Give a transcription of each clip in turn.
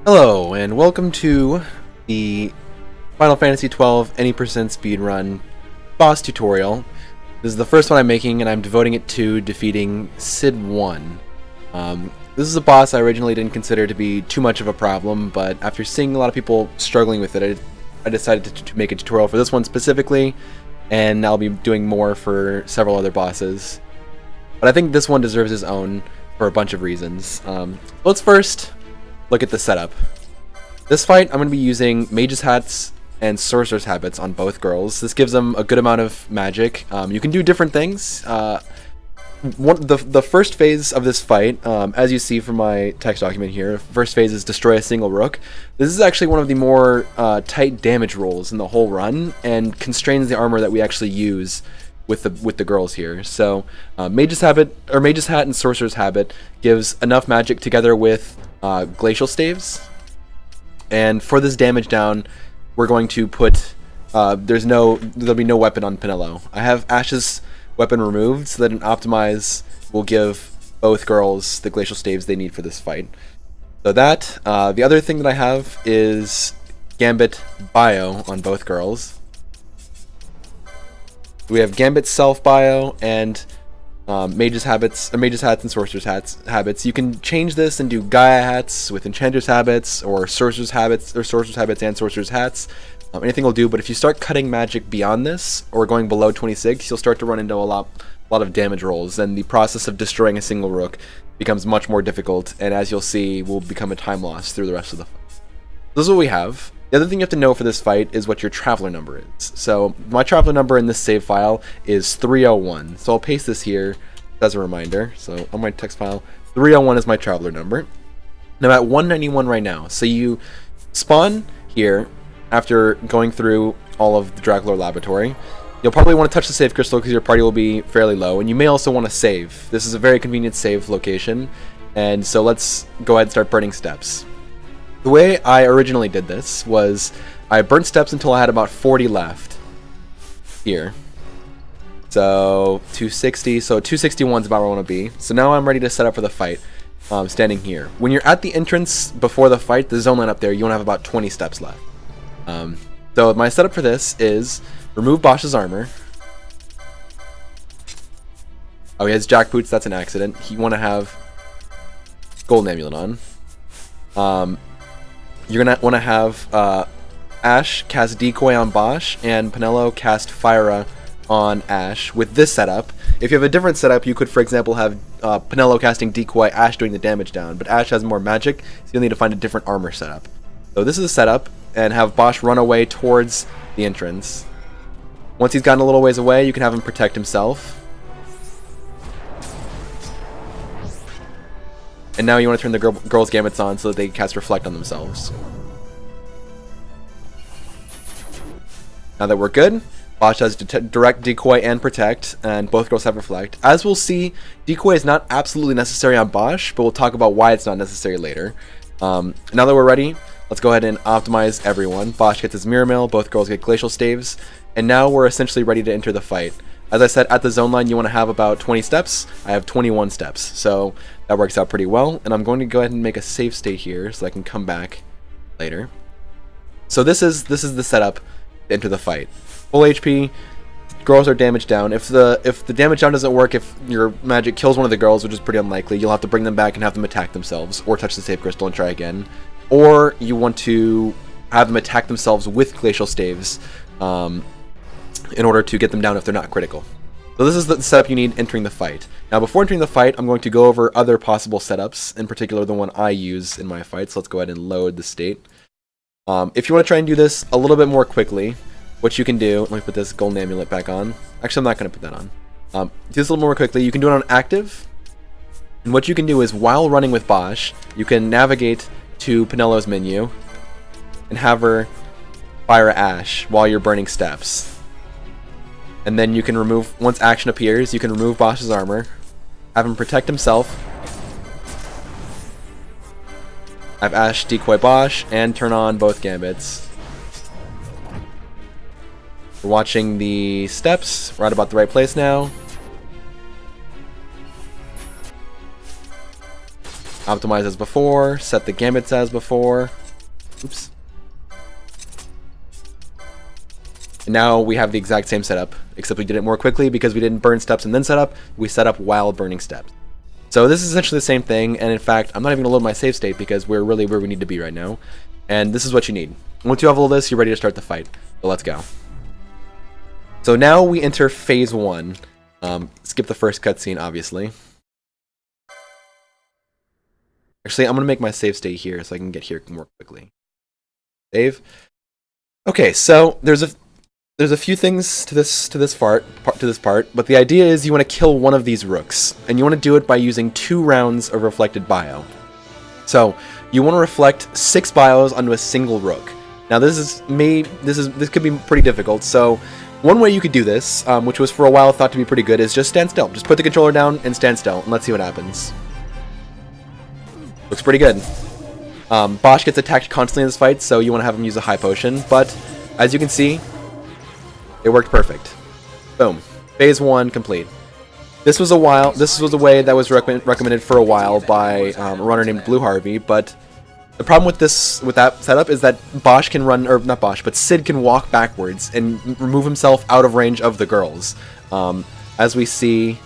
Hello, and welcome to the Final Fantasy XII Any Percent Speedrun boss tutorial. This is the first one I'm making, and I'm devoting it to defeating XII. This is a boss I originally didn't consider to be too much of a problem, but after seeing a lot of people struggling with it, I decided to make a tutorial for this one specifically, and I'll be doing more for several other bosses. But I think this one deserves its own for a bunch of reasons. Let's first look at the setup. This fight, I'm going to be using Mage's Hats and Sorcerer's Habits on both girls. This gives them a good amount of magic. You can do different things. The first phase of this fight, as you see from my text document here, first phase is destroy a single rook. This is actually one of the more tight damage rolls in the whole run, and constrains the armor that we actually use with the girls here. So Mage's Hat and Sorcerer's Habit gives enough magic together with glacial staves, and for this damage down we're going to put there'll be no weapon on Penelo. I have Ash's weapon removed so that an optimize will give both girls the glacial staves they need for this fight. So that the other thing that I have is Gambit Bio on both girls. We have Gambit Self Bio and Mage's Hats and Sorcerer's Habits. You can change this and do Gaia Hats with Enchanter's Habits, or Sorcerer's Habits and Sorcerer's Hats. Anything will do, but if you start cutting magic beyond this, or going below 26, you'll start to run into a lot of damage rolls, and the process of destroying a single rook becomes much more difficult, and as you'll see, will become a time loss through the rest of the fight. This is what we have. The other thing you have to know for this fight is what your traveler number is. So my traveler number in this save file is 301. So I'll paste this here as a reminder. So on my text file, 301 is my traveler number. Now I'm at 191 right now. So you spawn here after going through all of the Dracula Laboratory. You'll probably want to touch the save crystal because your party will be fairly low, and you may also want to save. This is a very convenient save location, and so let's go ahead and start burning steps. The way I originally did this was I burnt steps until I had about 40 left here. So 260, so 261 is about where I want to be. So now I'm ready to set up for the fight, standing here. When you're at the entrance before the fight, the zone line up there, you want to have about 20 steps left. So my setup for this is remove Bosch's armor. Oh, he has jackboots, that's an accident. You want to have Golden Amulet on. You're going to want to have Ash cast Decoy on Bosch, and Penelo cast Fyra on Ash with this setup. If you have a different setup, you could, for example, have Penelo casting Decoy, Ash doing the damage down, but Ash has more magic, so you'll need to find a different armor setup. So this is a setup, and have Bosch run away towards the entrance. Once he's gotten a little ways away, you can have him protect himself. And now you want to turn the girls' gambits on so that they can cast Reflect on themselves. Now that we're good, Bosch has direct Decoy and Protect, and both girls have Reflect. As we'll see, Decoy is not absolutely necessary on Bosch, but we'll talk about why it's not necessary later. Now that we're ready, let's go ahead and optimize everyone. Bosch gets his Mirror Mail, both girls get Glacial Staves, and now we're essentially ready to enter the fight. As I said, at the zone line you want to have about 20 steps. I have 21 steps, so that works out pretty well. And I'm going to go ahead and make a save state here so I can come back later. So this is the setup to enter the fight. Full HP, girls are damaged down. If the damage down doesn't work, if your magic kills one of the girls, which is pretty unlikely, you'll have to bring them back and have them attack themselves, or touch the save crystal and try again. Or you want to have them attack themselves with glacial staves, in order to get them down if they're not critical. So this is the setup you need entering the fight. Now before entering the fight, I'm going to go over other possible setups, in particular the one I use in my fights. Let's go ahead and load the state. If you want to try and do this a little bit more quickly, what you can do, let me put this Golden Amulet back on. Actually, I'm not going to put that on. Do this a little more quickly. You can do it on active, and what you can do is while running with Bosch, you can navigate to Penelo's menu and have her fire Ash while you're burning steps. And then you can remove, once action appears, you can remove Bosch's armor, have him protect himself, have Ash decoy Bosch, and turn on both gambits. We're watching the steps, we're at about the right place now. Optimize as before, set the gambits as before. Oops. And now we have the exact same setup, except we did it more quickly because we didn't burn steps and then set up. We set up while burning steps. So this is essentially the same thing, and in fact, I'm not even going to load my save state because we're really where we need to be right now. And this is what you need. Once you have all this, you're ready to start the fight. So let's go. So now we enter phase 1. Skip the first cutscene, obviously. Actually, I'm going to make my save state here so I can get here more quickly. Save. Okay, so there's a few things to this part, but the idea is you want to kill one of these rooks, and you want to do it by using 2 rounds of reflected bio. So you want to reflect 6 bios onto a single rook. Now this could be pretty difficult. So one way you could do this, which was for a while thought to be pretty good, is just stand still. Just put the controller down and stand still, and let's see what happens. Looks pretty good. Bosch gets attacked constantly in this fight, so you want to have him use a high potion, but as you can see, it worked perfect. Boom. Phase 1 complete. This was a way that was recommended for a while by a runner named Blue Harvey, but the problem with that setup is that Bosch can run, or not Bosch, but Sid can walk backwards and remove himself out of range of the girls. As we see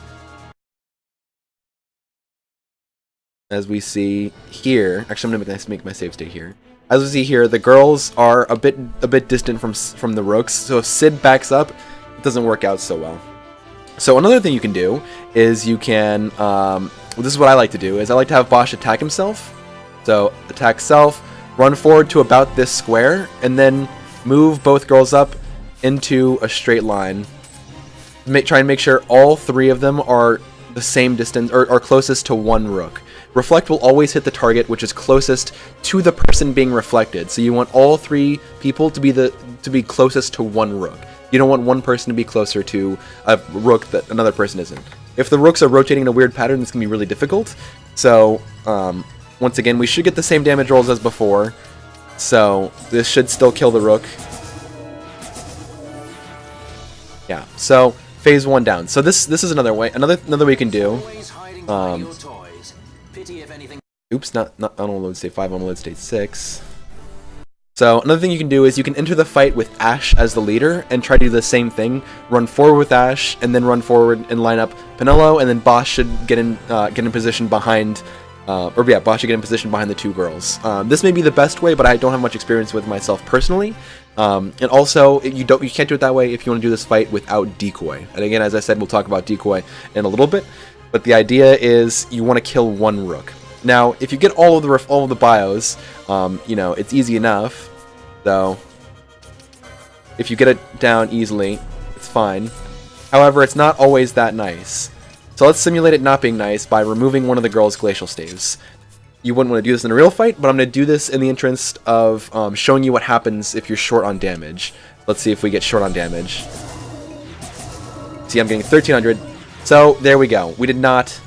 here, actually I'm gonna make my save state here. As we see here, the girls are a bit distant from the rooks, so if Sid backs up, it doesn't work out so well. So another thing you can do is you can, this is what I like to do, is I like to have Bosch attack himself. So attack self, run forward to about this square, and then move both girls up into a straight line. Try and make sure all 3 of them are the same distance, or are closest to 1 rook. Reflect will always hit the target which is closest to the person being reflected. So you want all 3 people to be closest to 1 rook. You don't want one person to be closer to a rook that another person isn't. If the rooks are rotating in a weird pattern, this can be really difficult. So once again, we should get the same damage rolls as before. So this should still kill the rook. Yeah. So phase 1 down. So this is another way. Another way you can do. Oops, not on load state 5, on load state 6. So another thing you can do is you can enter the fight with Ash as the leader and try to do the same thing. Run forward with Ash and then run forward and line up Pinello, and then Bosch should get in position behind, Bosch should get in position behind the 2 girls. This may be the best way, but I don't have much experience with myself personally. And also, you can't do it that way if you want to do this fight without decoy. And again, as I said, we'll talk about decoy in a little bit. But the idea is you want to kill 1 rook. Now, if you get all of the bios, it's easy enough. So, if you get it down easily, it's fine. However, it's not always that nice. So let's simulate it not being nice by removing one of the girls' glacial staves. You wouldn't want to do this in a real fight, but I'm going to do this in the interest of showing you what happens if you're short on damage. Let's see if we get short on damage. See, I'm getting 1300. So there we go. We did not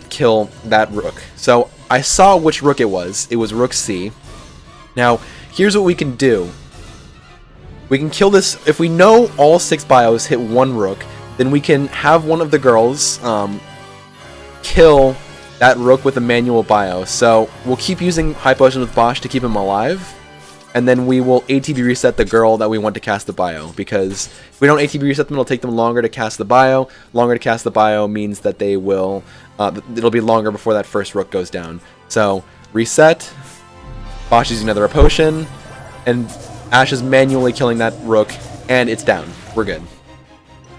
kill that rook. So I saw which rook it was. It was rook C. Now, here's what we can do. We can kill this. If we know all 6 bios hit 1 rook, then we can have one of the girls kill that rook with a manual bio. So we'll keep using high potion with Bosch to keep him alive, and then we will ATB reset the girl that we want to cast the bio, because if we don't ATB reset them, it'll take them longer to cast the bio. Longer to cast the bio means that they will, it'll be longer before that first rook goes down. So reset, Bosch using another potion, and Ash is manually killing that rook, and it's down. We're good.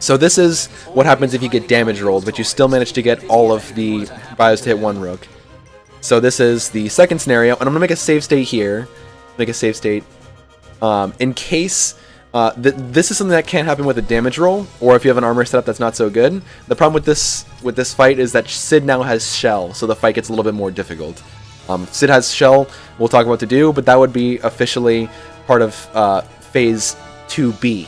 So this is what happens if you get damage rolled, but you still manage to get all of the bios to hit 1 rook. So this is the second scenario, and I'm going to make a save state here. Make a save state in case this is something that can't happen with a damage roll, or if you have an armor setup that's not so good. The problem with this fight is that Sid now has shell, so the fight gets a little bit more difficult. Sid has shell, we'll talk about what to do, but that would be officially part of phase 2B.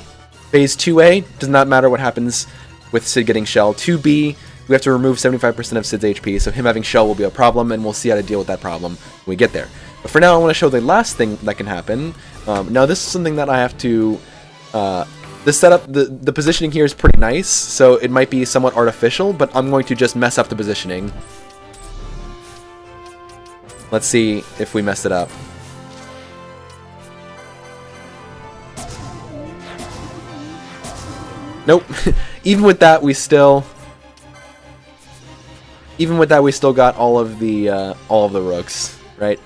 Phase 2A does not matter what happens with Sid getting shell. 2B, we have to remove 75% of Sid's HP, so him having shell will be a problem, and we'll see how to deal with that problem when we get there. But for now, I want to show the last thing that can happen. Now, this is something that I have to... the setup, the positioning here is pretty nice, so it might be somewhat artificial, but I'm going to just mess up the positioning. Let's see if we messed it up. Nope. Even with that, we still got all of the rooks, right?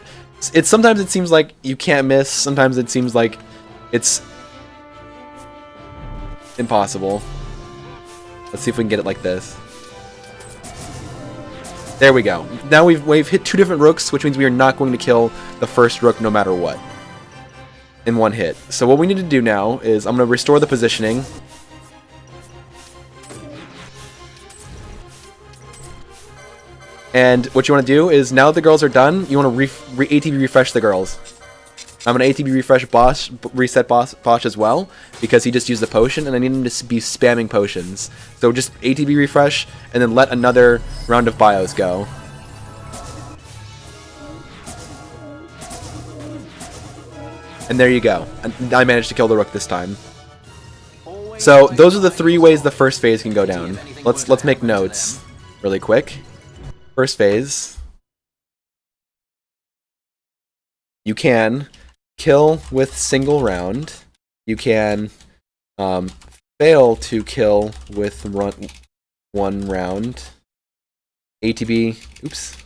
It's sometimes it seems like you can't miss. Sometimes it seems like it's impossible. Let's see if we can get it like this. There we go. Now we've hit 2 different rooks, which means we are not going to kill the first rook no matter what in one hit. So what we need to do now is I'm going to restore the positioning. And what you want to do is, now that the girls are done, you want to ATB refresh the girls. I'm going to ATB refresh reset Bosch as well, because he just used the potion, and I need him to be spamming potions. So just ATB refresh, and then let another round of bios go. And there you go. I managed to kill the rook this time. So those are the 3 ways the first phase can go down. Let's make notes really quick. First phase, you can kill with single round. You can fail to kill with one round. ATB, oops.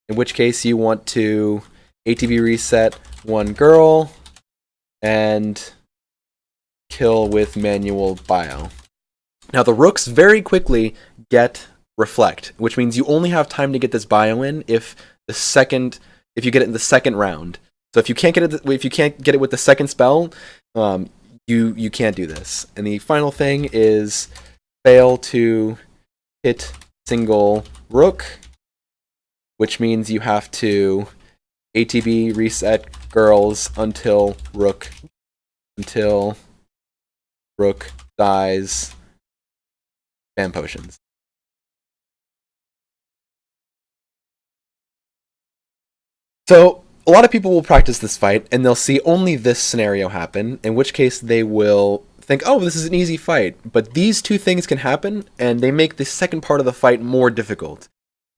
In which case you want to ATB reset one girl and kill with manual bio. Now the rooks very quickly get reflect, which means you only have time to get this bio in if you get it in the second round. So if you can't get it with the second spell, you can't do this. And the final thing is fail to hit single rook, which means you have to ATB reset girls until rook dies. Spam potions. So a lot of people will practice this fight and they'll see only this scenario happen, in which case they will think, oh, this is an easy fight. But these 2 things can happen and they make the second part of the fight more difficult.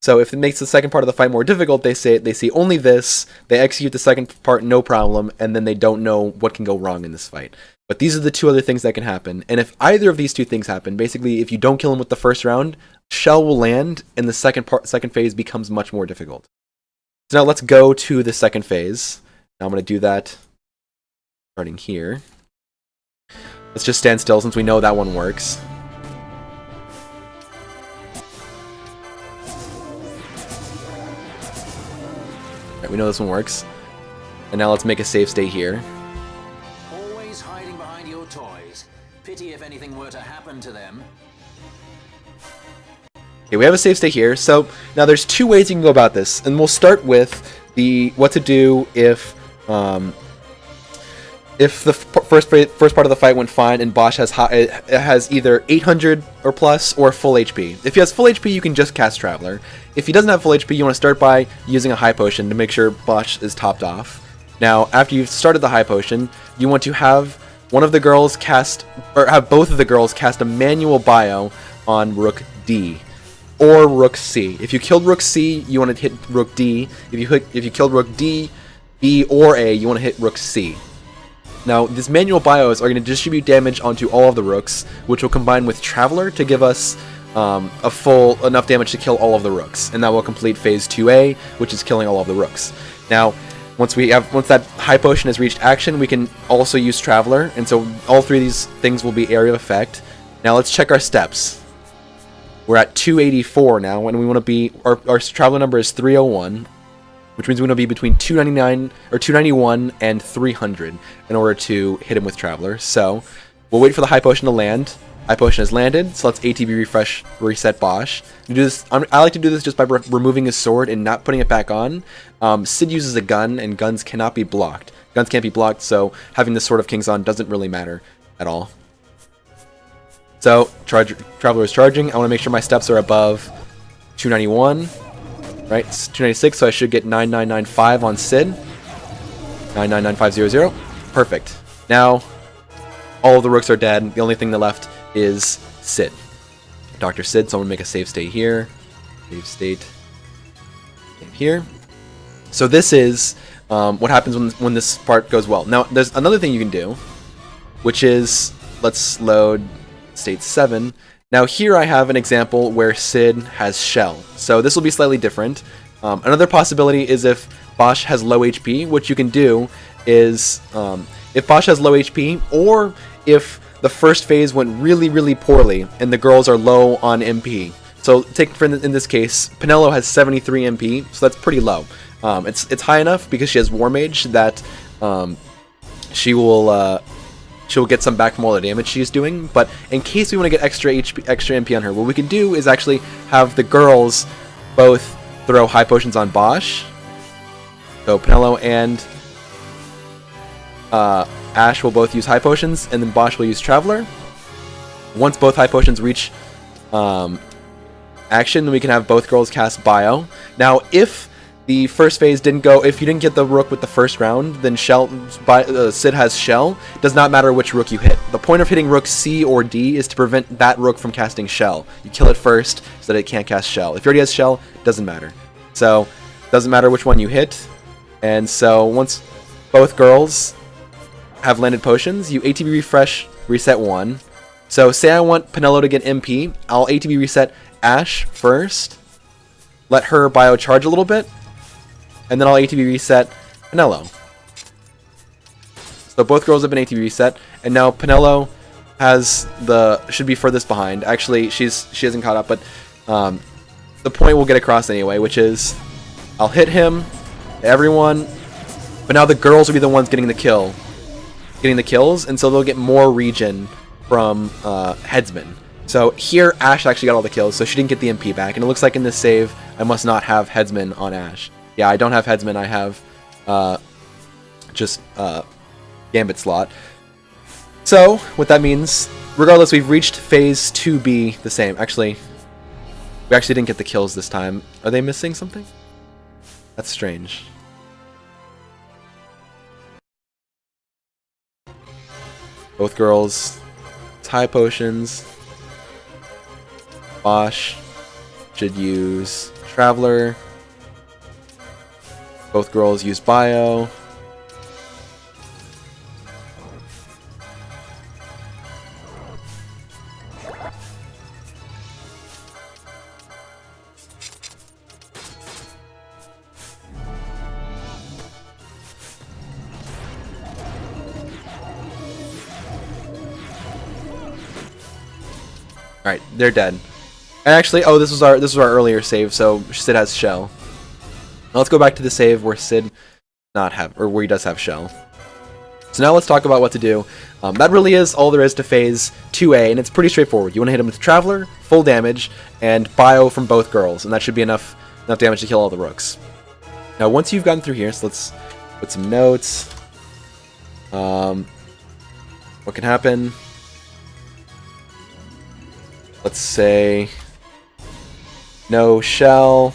So if it makes the second part of the fight more difficult, they see only this, they execute the second part no problem, and then they don't know what can go wrong in this fight. But these are the 2 other things that can happen. And if either of these 2 things happen, basically if you don't kill him with the first round, Shell will land and the second phase becomes much more difficult. So now let's go to the second phase. Now I'm going to do that starting here. Let's just stand still since we know that one works. Right, we know this one works. And now let's make a save state here. Always hiding behind your toys. Pity if anything were to happen to them. Okay, we have a save state here. So now there's 2 ways you can go about this, and we'll start with what to do if the first part of the fight went fine and Bosch has either 800 or plus or full HP. If he has full HP, you can just cast Traveler. If he doesn't have full HP, you want to start by using a high potion to make sure Bosch is topped off. Now, after you've started the high potion, you want to have one of the girls cast, or have both of the girls cast a manual bio on Rook D or Rook C. If you killed Rook C, you want to hit Rook D. If you killed Rook D, B, or A, you want to hit Rook C. Now, these manual bios are going to distribute damage onto all of the rooks, which will combine with Traveler to give us enough damage to kill all of the rooks, and that will complete Phase 2A, which is killing all of the rooks. Now, once that high potion has reached action, we can also use Traveler, and so all 3 of these things will be area of effect. Now let's check our steps. We're at 284 now, and we want to be our Traveler number is 301. Which means we want to be between 291 and 300 in order to hit him with Traveler. So we'll wait for the high potion to land. High potion has landed, so let's ATB refresh, reset Bosch. I like to do this just by removing his sword and not putting it back on. Sid uses a gun, and guns cannot be blocked. Guns can't be blocked, so having the Sword of Kings on doesn't really matter at all. So Traveler is charging. I want to make sure my steps are above 291. Right, it's 296, so I should get 9995 on Sid. 999500. Perfect. Now, all of the rooks are dead. The only thing that left is Sid. Dr. Sid, so I'm going to make a save state here. Save state. Save here. So this is what happens when this part goes well. Now, there's another thing you can do, which is, let's load state 7. Now here I have an example where Sid has shell. So this will be slightly different. Another possibility is if Bosch has low HP, what you can do is, if Bosch has low HP, or if the first phase went really, really poorly and the girls are low on MP. So take for in this case, Penelo has 73 MP, so that's pretty low. It's high enough because she has War Mage that she'll get some back from all the damage she's doing. But in case we want to get extra MP on her, what we can do is actually have the girls both throw high potions on Bosch. So Penelo and Ash will both use high potions, and then Bosch will use Traveler. Once both high potions reach action, we can have both girls cast Bio. Now, if the first phase didn't go, if you didn't get the rook with the first round, then Sid has shell. It does not matter which rook you hit. The point of hitting rook C or D is to prevent that rook from casting shell. You kill it first so that it can't cast shell. If it already has shell, it doesn't matter. So, it doesn't matter which one you hit. And so, once both girls have landed potions, you ATB refresh, reset 1. So, say I want Penelo to get MP, I'll ATB reset Ash first, let her bio charge a little bit, and then I'll ATB reset Penelo. So both girls have been ATB reset, and now Penelo should be furthest behind. Actually, she hasn't caught up, but the point we'll get across anyway, which is I'll hit him, everyone, but now the girls will be the ones getting the kills, and so they'll get more regen from Headsman. So here, Ash actually got all the kills, so she didn't get the MP back, and it looks like in this save, I must not have Headsman on Ash. Yeah, I don't have Headsman, I have just Gambit slot. So, what that means, regardless, we've reached phase 2B the same. Actually, we actually didn't get the kills this time. Are they missing something? That's strange. Both girls, high potions. Bosch should use Traveler. Both girls use Bio. Alright, they're dead. And actually, oh, this was our earlier save, so Sid has shell. Now let's go back to the save where Sid where he does have shell. So now let's talk about what to do. That really is all there is to phase 2A, and it's pretty straightforward. You want to hit him with Traveler, full damage, and Bio from both girls, and that should be enough damage to kill all the rooks. Now once you've gotten through here, so let's put some notes. What can happen? Let's say no shell.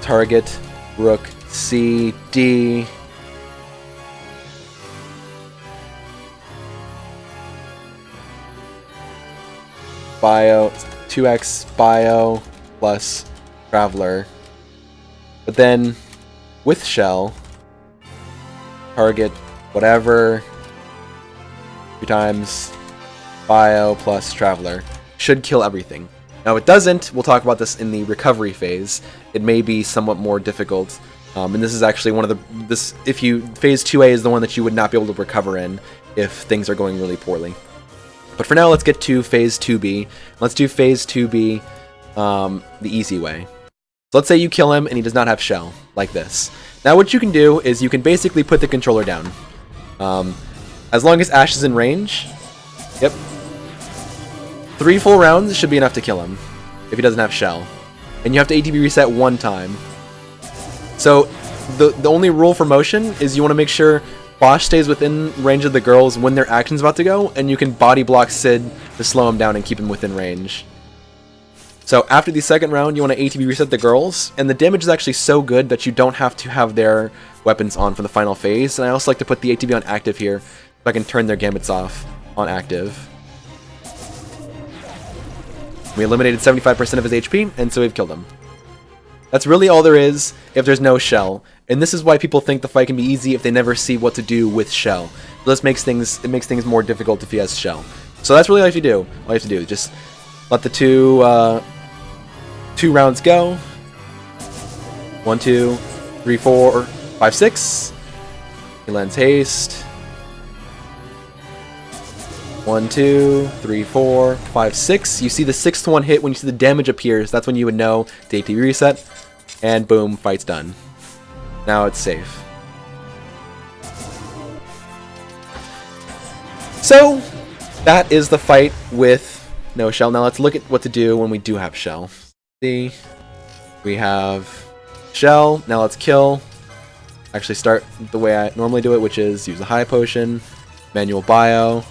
Target rook C D. Bio 2x bio plus Traveler. But then with shell, target whatever 2 times Bio plus Traveler should kill everything. Now if it doesn't, we'll talk about this in the recovery phase. It may be somewhat more difficult, and this is actually one of the phase 2A is the one that you would not be able to recover in if things are going really poorly. But for now, let's get to phase 2B. Let's do phase 2B the easy way. So let's say you kill him and he does not have shell, like this. Now what you can do is you can basically put the controller down. As long as Ash is in range, yep. 3 full rounds should be enough to kill him if he doesn't have shell. And you have to ATB reset 1 time. So the only rule for motion is you want to make sure Bosch stays within range of the girls when their action's about to go, and you can body block Sid to slow him down and keep him within range. So after the second round, you want to ATB reset the girls, and the damage is actually so good that you don't have to have their weapons on for the final phase. And I also like to put the ATB on active here so I can turn their gambits off on active. We eliminated 75% of his HP, and so we've killed him. That's really all there is if there's no shell. And this is why people think the fight can be easy if they never see what to do with shell. This makes things more difficult if he has shell. So that's really all you have to do. All you have to do is just let the two rounds go. 1, 2, 3, 4, 5, 6. He lands haste. 1, 2, 3, 4, 5, 6. You see the 6th one hit when you see the damage appears. That's when you would know the ATB reset. And boom, fight's done. Now it's safe. So, that is the fight with no shell. Now let's look at what to do when we do have shell. See, we have shell. Now let's kill. Actually start the way I normally do it, which is use a high potion, manual bio.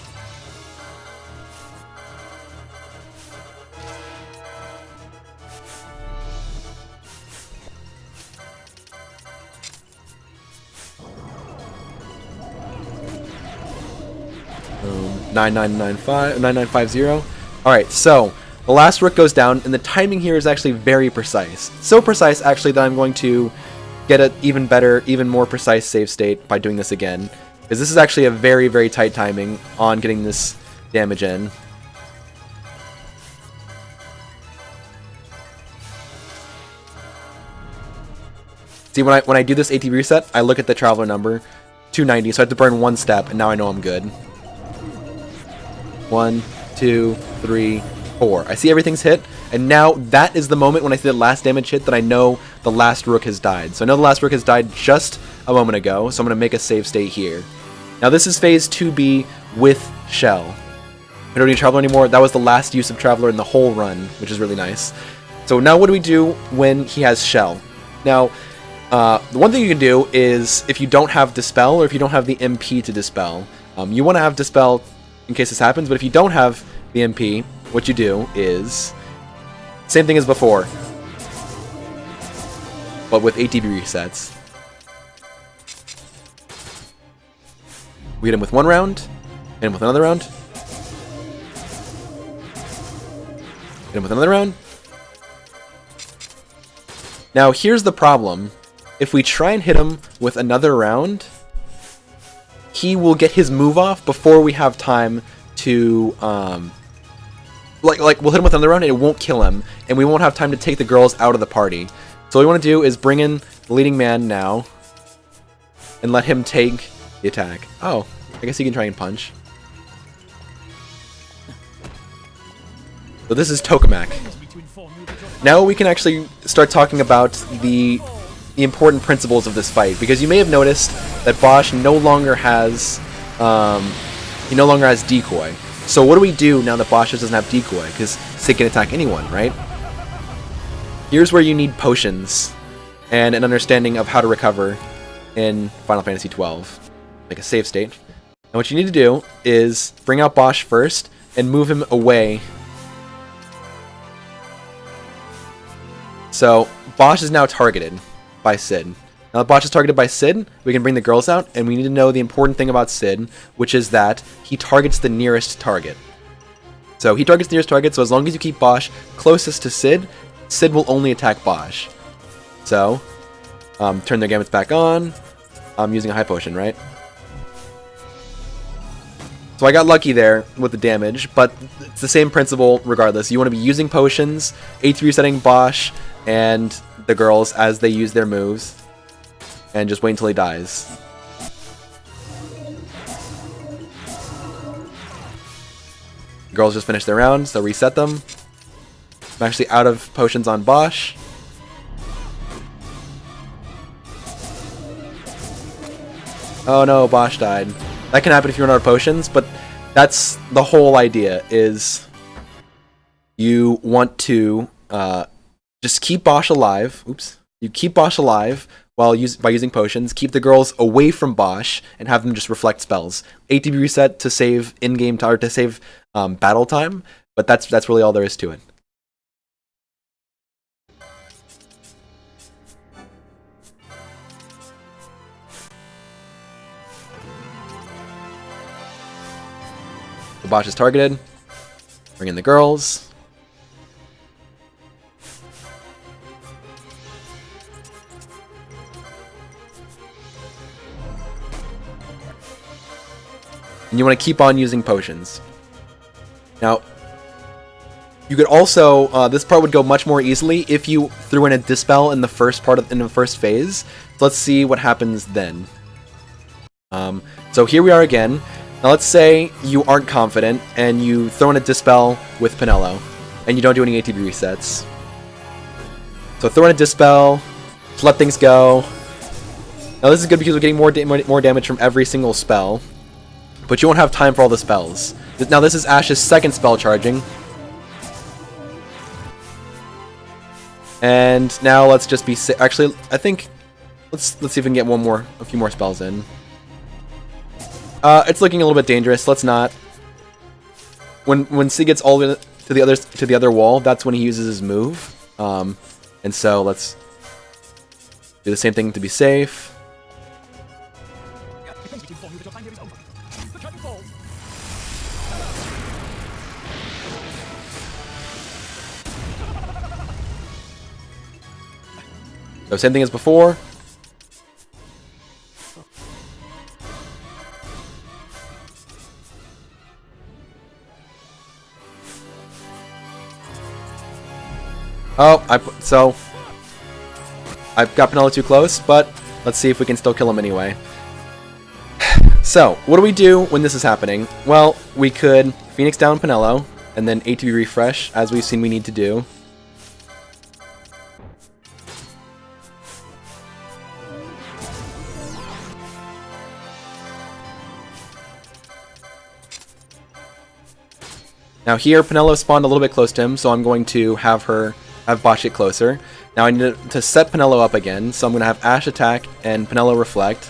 Boom. 9950. Alright, so the last rook goes down, and the timing here is actually very precise. So precise, actually, that I'm going to get an even better, even more precise save state by doing this again. Because this is actually a very, very tight timing on getting this damage in. See, when I do this AT reset, I look at the traveler number, 290, so I have to burn one step, and now I know I'm good. 1, 2, 3, 4. I see everything's hit, and now that is the moment when I see the last damage hit that I know the last rook has died. So I know the last rook has died just a moment ago, so I'm going to make a save state here. Now this is phase 2B with shell. We don't need Traveler anymore. That was the last use of Traveler in the whole run, which is really nice. So now what do we do when he has shell? Now, the one thing you can do is, if you don't have Dispel, or if you don't have the MP to Dispel, you want to have Dispel in case this happens, but if you don't have the MP, what you do is same thing as before, but with ATB resets. We hit him with one round, hit him with another round, hit him with another round. Now here's the problem. If we try and hit him with another round, he will get his move off before we have time to, like we'll hit him with another round and it won't kill him, and we won't have time to take the girls out of the party. So what we want to do is bring in the leading man now, and let him take the attack. Oh, I guess he can try and punch. So this is Tokamak. Now we can actually start talking about the important principles of this fight, because you may have noticed that Bosch no longer has decoy. So what do we do now that Bosch doesn't have decoy? Because Sid can attack anyone, right? Here's where you need potions and an understanding of how to recover in Final Fantasy XII, like a save state. And what you need to do is bring out Bosch first and move him away. So Bosch is now targeted by Sid. Now that Bosch is targeted by Sid, we can bring the girls out, and we need to know the important thing about Sid, which is that he targets the nearest target. So he targets the nearest target, so as long as you keep Bosch closest to Sid, Sid will only attack Bosch. So, turn their gamuts back on. I'm using a high potion, right? So I got lucky there with the damage, but it's the same principle regardless. You want to be using potions, AT resetting Bosch and the girls as they use their moves, and just wait until he dies. Girls just finished their round, so reset them. I'm actually out of potions on Bosch. Oh no, Bosch died. That can happen if you run out of potions, but that's the whole idea, is you want to just keep Bosch alive. Oops. You keep Bosch alive by using potions, keep the girls away from Bosch, and have them just reflect spells. ATB reset to save in-game time, or to save battle time, but that's really all there is to it. Bosch is targeted. Bring in the girls. And you want to keep on using potions. Now, you could also, this part would go much more easily if you threw in a Dispel in the first in the first phase. So let's see what happens then. So here we are again. Now let's say you aren't confident and you throw in a Dispel with Penelo and you don't do any ATB resets. So throw in a Dispel, just let things go. Now this is good because we're getting more damage from every single spell. But you won't have time for all the spells. Now this is Ash's second spell charging. And now let's just be actually I think let's see if we can get a few more spells in. It's looking a little bit dangerous. Let's not. When C gets all the way to the other wall, that's when he uses his move. And so let's do the same thing to be safe. So same thing as before. Oh, I've got Penelo too close, but let's see if we can still kill him anyway. So, what do we do when this is happening? Well, we could Phoenix down Penelo, and then ATB refresh, as we've seen we need to do. Now here, Penelo spawned a little bit close to him, so I'm going to have Bosch get closer. Now I need to set Penelo up again, so I'm going to have Ash attack and Penelo reflect.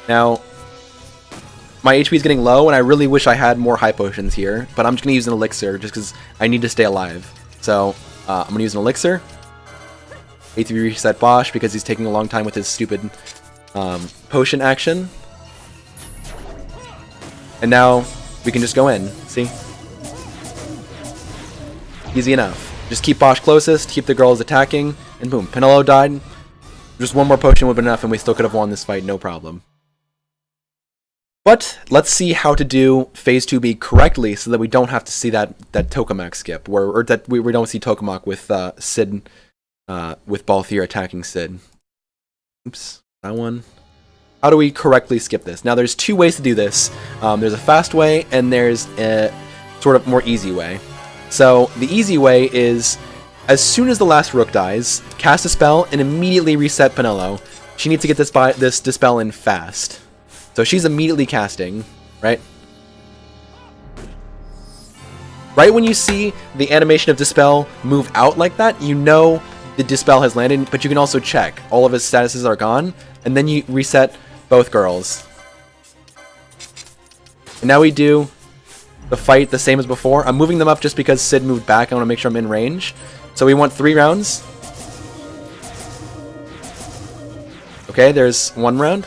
Now, my HP is getting low, and I really wish I had more high potions here, but I'm just going to use an elixir, just because I need to stay alive. So, I'm going to use an elixir. ATB reset Bosch, because he's taking a long time with his stupid potion action. And now we can just go in. See? Easy enough. Just keep Bosch closest, keep the girls attacking, and boom, Penelo died. Just one more potion would have been enough and we still could have won this fight, no problem. But let's see how to do Phase 2B correctly so that we don't have to see that Tokamak skip, or that we don't see Tokamak with Sid, with Balthier attacking Sid. Oops. That one. How do we correctly skip this? Now there's two ways to do this. There's a fast way and there's a sort of more easy way. So the easy way is, as soon as the last rook dies, cast a spell and immediately reset Penelo. She needs to get this Dispel in fast. So she's immediately casting, right? Right when you see the animation of Dispel move out like that, you know the Dispel has landed, but you can also check. All of his statuses are gone, and then you reset both girls. And now we do the fight the same as before. I'm moving them up just because Sid moved back. I want to make sure I'm in range. So we want 3 rounds. Okay, there's 1 round.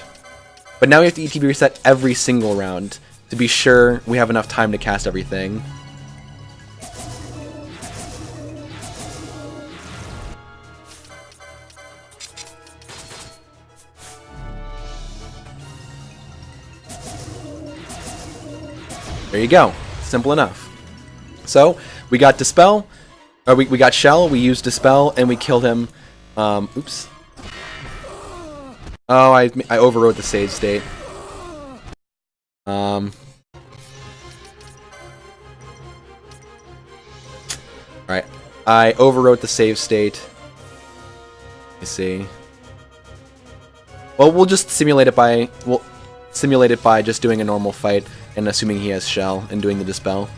But now we have to ETB reset every single round to be sure we have enough time to cast everything. There you go. Simple enough. So, we got Dispel, or we got Shell, we used Dispel, and we killed him. Oops. Oh, I overrode the save state. Alright. I overwrote the save state. Let me see. Well, we'll just simulate it by... We'll simulate it by just doing a normal fight and assuming he has Shell and doing the Dispel.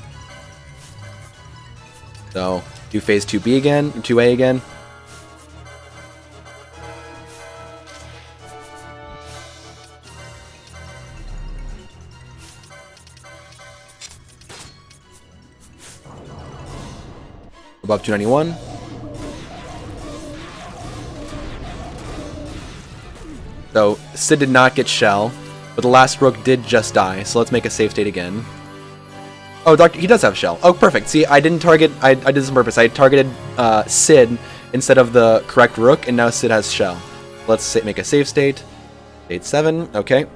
So, do Phase 2B again, or 2A again. Above 291. So Sid did not get Shell, but the last rook did just die. So let's make a save state again. Oh, Doctor, he does have Shell. Oh, perfect. See, I didn't target. I did this on purpose. I targeted Sid instead of the correct rook, and now Sid has Shell. Let's make a save state. State 7. Okay.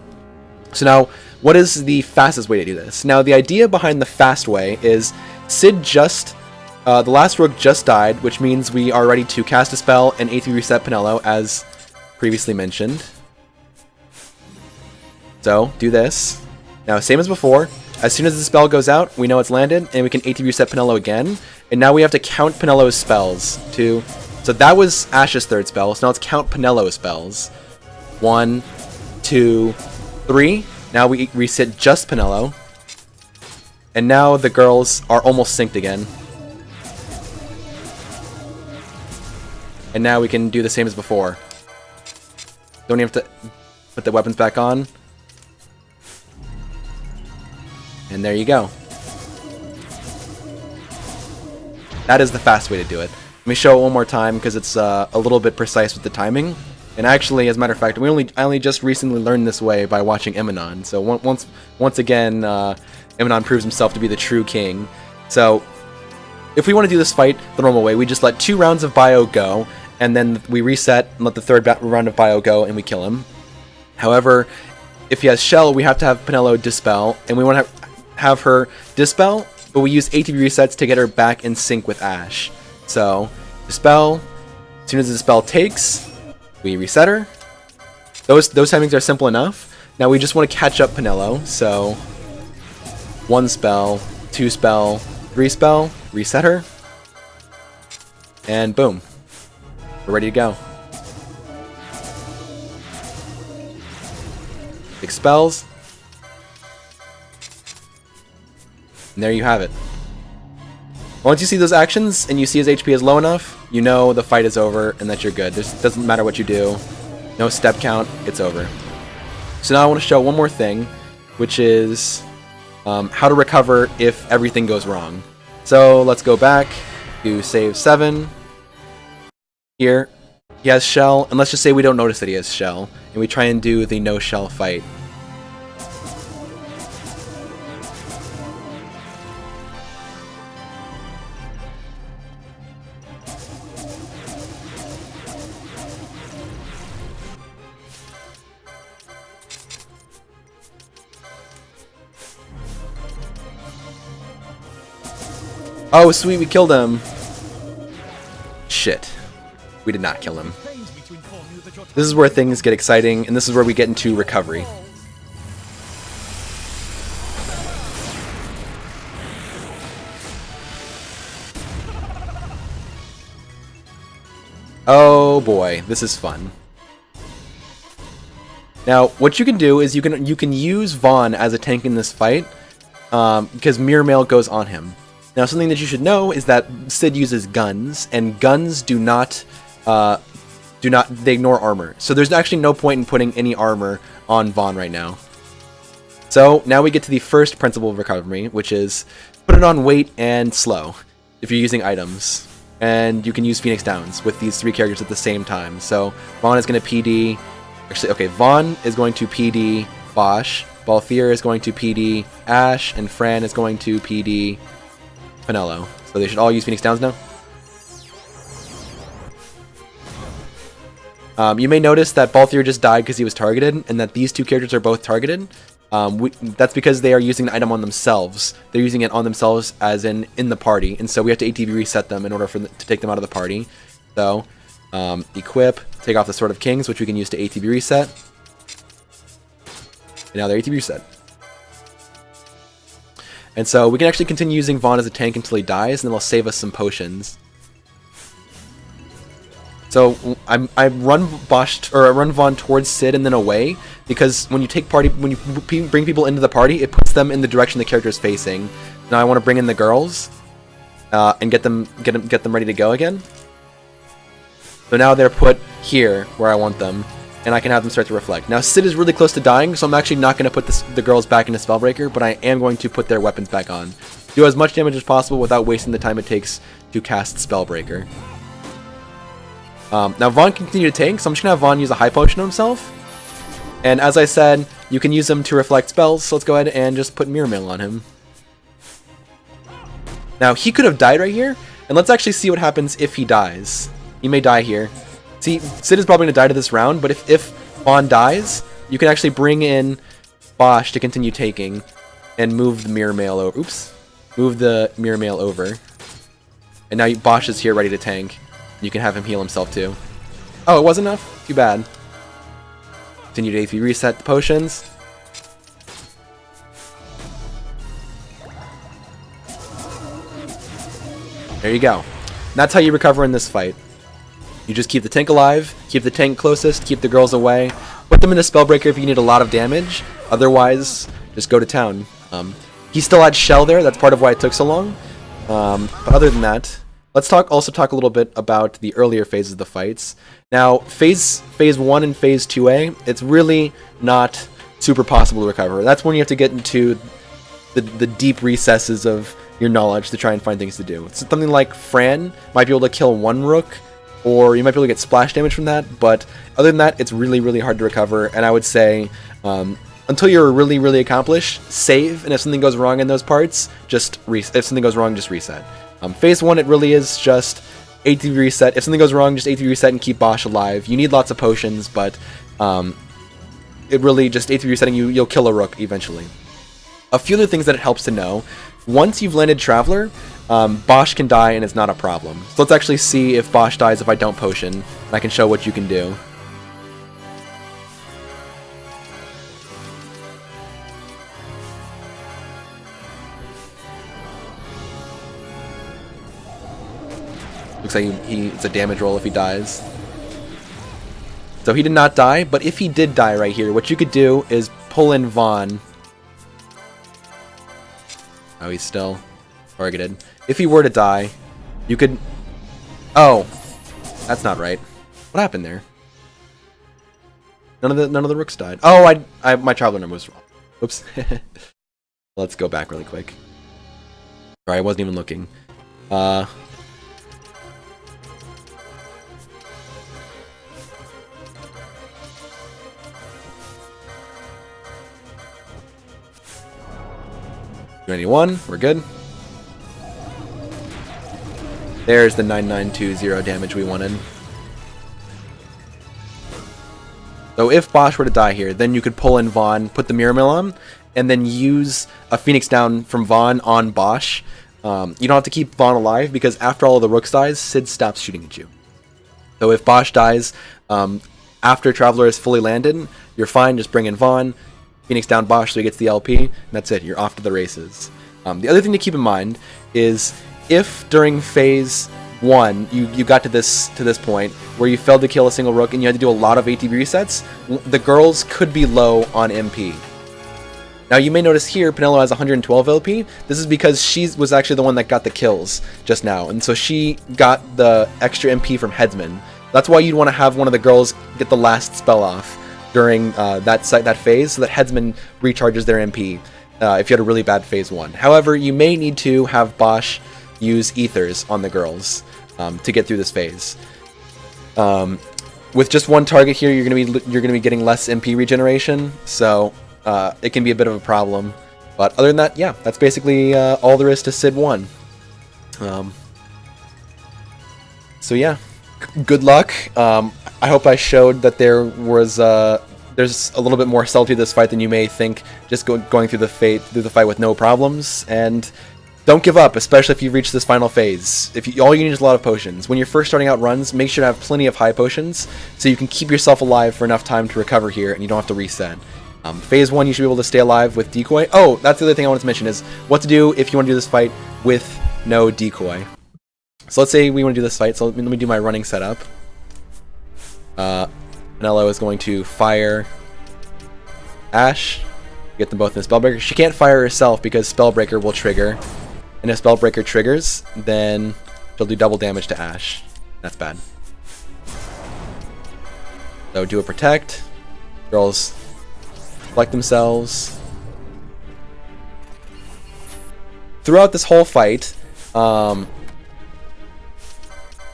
So now, what is the fastest way to do this? Now, the idea behind the fast way is Sid just. The last rook just died, which means we are ready to cast a spell and ATB reset Penelo, as previously mentioned. So, do this. Now, same as before. As soon as the spell goes out, we know it's landed, and we can ATB reset Penelo again. And now we have to count Penelo's spells. So that was Ash's third spell, so now let's count Penelo's spells. 1, 2, 3. Now we reset just Penelo. And now the girls are almost synced again. And now we can do the same as before. Don't even have to put the weapons back on. And there you go. That is the fast way to do it. Let me show it one more time because it's a little bit precise with the timing. And actually, as a matter of fact, I only just recently learned this way by watching Eminon. So once again, Eminon proves himself to be the true king. So if we want to do this fight the normal way, we just let 2 rounds of bio go, and then we reset and let the third round of bio go, and we kill him. However, if he has Shell, we have to have Penelo dispel, and we want to have her dispel, but we use ATB resets to get her back in sync with Ash. So, dispel, as soon as the dispel takes, we reset her. Those timings are simple enough. Now we just want to catch up Penelo, so 1 spell, 2 spell, 3 spell, reset her, and boom. We're ready to go. 6 spells. And there you have it. Once you see those actions and you see his HP is low enough, you know the fight is over and that you're good. It doesn't matter what you do. No step count, it's over. So now I want to show one more thing, which is how to recover if everything goes wrong. So let's go back to save 7. Here, he has Shell, and let's just say we don't notice that he has Shell, and we try and do the no Shell fight. Oh, sweet, we killed him. Shit. We did not kill him. This is where things get exciting, and this is where we get into recovery. Oh boy, this is fun. Now, what you can do is you can use Vaughn as a tank in this fight, because Mirror Mail goes on him. Now, something that you should know is that Sid uses guns, and guns they ignore armor. So there's actually no point in putting any armor on Vaughn right now. So now we get to the first principle of recovery, which is put it on weight and slow if you're using items. And you can use Phoenix Downs with these 3 characters at the same time. So Vaughn is going to PD... Actually, okay, Vaughn is going to PD Bosch, Balthier is going to PD Ash, and Fran is going to PD Penelo. So they should all use Phoenix Downs now. You may notice that Balthier just died because he was targeted, and that these 2 characters are both targeted. That's because they are using the item on themselves. They're using it on themselves as in the party, and so we have to ATB reset them in order to take them out of the party. So, equip, take off the Sword of Kings, which we can use to ATB reset. And now they're ATB reset. And so we can actually continue using Vaughn as a tank until he dies, and then he'll save us some potions. So I run Vaughn towards Sid and then away, because when you bring people into the party, it puts them in the direction the character is facing. Now I want to bring in the girls and get them ready to go again. So now they're put here where I want them, and I can have them start to reflect. Now Sid is really close to dying, so I'm actually not going to put the girls back into Spellbreaker, but I am going to put their weapons back on. Do as much damage as possible without wasting the time it takes to cast Spellbreaker. Now Vaughn can continue to tank, so I'm just going to have Vaughn use a high potion on himself. And as I said, you can use them to reflect spells, so let's go ahead and just put Mirror Mail on him. Now, he could have died right here, and let's actually see what happens if he dies. He may die here. See, Sid is probably going to die to this round, but if Vaughn dies, you can actually bring in Bosch to continue taking and move the Mirror Mail over. Oops. Move the Mirror Mail over. And now Bosch is here ready to tank. You can have him heal himself too. Oh, it wasn't enough? Too bad. Continue to AP reset the potions. There you go. And that's how you recover in this fight. You just keep the tank alive, keep the tank closest, keep the girls away, put them in a Spellbreaker if you need a lot of damage. Otherwise, just go to town. He still had Shell there, that's part of why it took so long. But other than that, let's also talk a little bit about the earlier phases of the fights. Now, phase 1 and phase 2A, it's really not super possible to recover. That's when you have to get into the deep recesses of your knowledge to try and find things to do. It's something like Fran might be able to kill one Rook, or you might be able to get splash damage from that, but other than that, it's really, really hard to recover, and I would say, until you're really, really accomplished, save, and if something goes wrong in those parts, just reset. If something goes wrong, just reset. Phase 1, it really is just ATB reset. If something goes wrong, just ATB reset and keep Bosch alive. You need lots of potions, but it really just ATB resetting you'll kill a Rook eventually. A few other things that it helps to know. Once you've landed Traveler, Bosch can die and it's not a problem. So let's actually see if Bosch dies if I don't potion, and I can show what you can do. Looks like it's a damage roll if he dies. So he did not die, but if he did die right here, what you could do is pull in Vaughn. Oh, he's still targeted. If he were to die, you could... Oh, that's not right. What happened there? None of the Rooks died. Oh, my Traveler number was wrong. Oops. Let's go back really quick. Sorry, I wasn't even looking. $21, we're good. There's the 9920 damage we wanted. So if Bosch were to die here, then you could pull in Vaughn, put the Mirror Mail on, and then use a Phoenix Down from Vaughn on Bosch. You don't have to keep Vaughn alive, because after all of the Rooks dies, Sid stops shooting at you. So if Bosch dies, after Traveler is fully landed, you're fine, just bring in Vaughn, Phoenix Down Bosch so he gets the LP, and that's it, you're off to the races. The other thing to keep in mind is if during phase 1 you got to this point where you failed to kill a single Rook and you had to do a lot of ATB resets, the girls could be low on MP. Now you may notice here Penelo has 112 LP. This is because she was actually the one that got the kills just now, and so she got the extra MP from Headsman. That's why you'd want to have one of the girls get the last spell off during that phase, so that Headsman recharges their MP if you had a really bad phase 1. However, you may need to have Bosch use Ethers on the girls to get through this phase. With just one target here, you're gonna be getting less MP regeneration, so it can be a bit of a problem. But other than that, yeah, that's basically all there is to Sid 1. So yeah, good luck. I hope I showed that there's a little bit more subtlety to this fight than you may think, just going through the fight with no problems. And don't give up, especially if you've reached this final phase. All you need is a lot of potions. When you're first starting out runs, make sure to have plenty of high potions so you can keep yourself alive for enough time to recover here and you don't have to reset. Phase 1, you should be able to stay alive with Decoy. Oh, that's the other thing I wanted to mention is what to do if you want to do this fight with no Decoy. So let's say we want to do this fight, so let me do my running setup. Penelo is going to fire Ash, get them both in Spellbreaker. She can't fire herself because Spellbreaker will trigger. And if Spellbreaker triggers, then she'll do double damage to Ash. That's bad. So do a Protect. Girls collect themselves. Throughout this whole fight,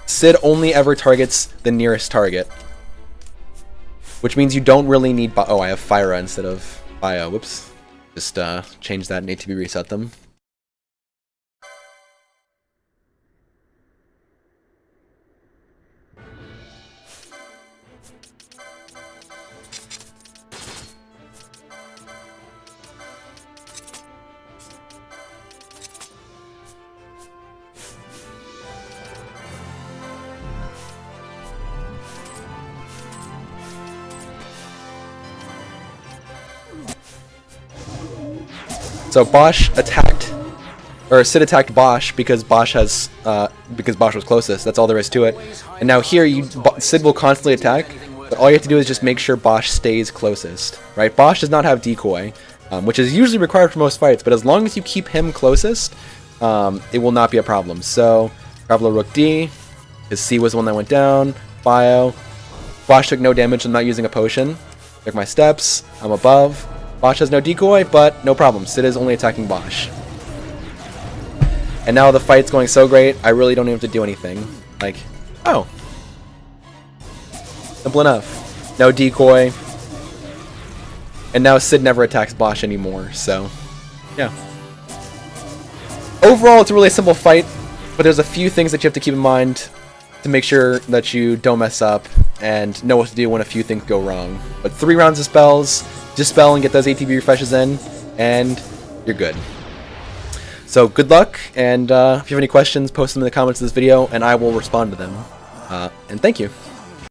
Sid only ever targets the nearest target. which means you don't really need oh, I have Fyra instead of Bio. Whoops. Just change that and ATB reset them. So Bosch attacked, or Sid attacked Bosch because Bosch has, because Bosch was closest. That's all there is to it. And now here, Sid will constantly attack, but all you have to do is just make sure Bosch stays closest, right? Bosch does not have decoy, which is usually required for most fights, but as long as you keep him closest, it will not be a problem. So, Traveler Rook D, his C was the one that went down, Bio. Bosch took no damage, I'm not using a potion. Took my steps, I'm above. Bosch has no decoy, but no problem. Sid is only attacking Bosch. And now the fight's going so great, I really don't even have to do anything. Like, oh. Simple enough. No decoy. And now Sid never attacks Bosch anymore, so, yeah. Overall, it's a really simple fight, but there's a few things that you have to keep in mind to make sure that you don't mess up and know what to do when a few things go wrong. But 3 rounds of spells, dispel and get those ATB refreshes in, and you're good. So good luck, and if you have any questions, post them in the comments of this video, and I will respond to them. And thank you.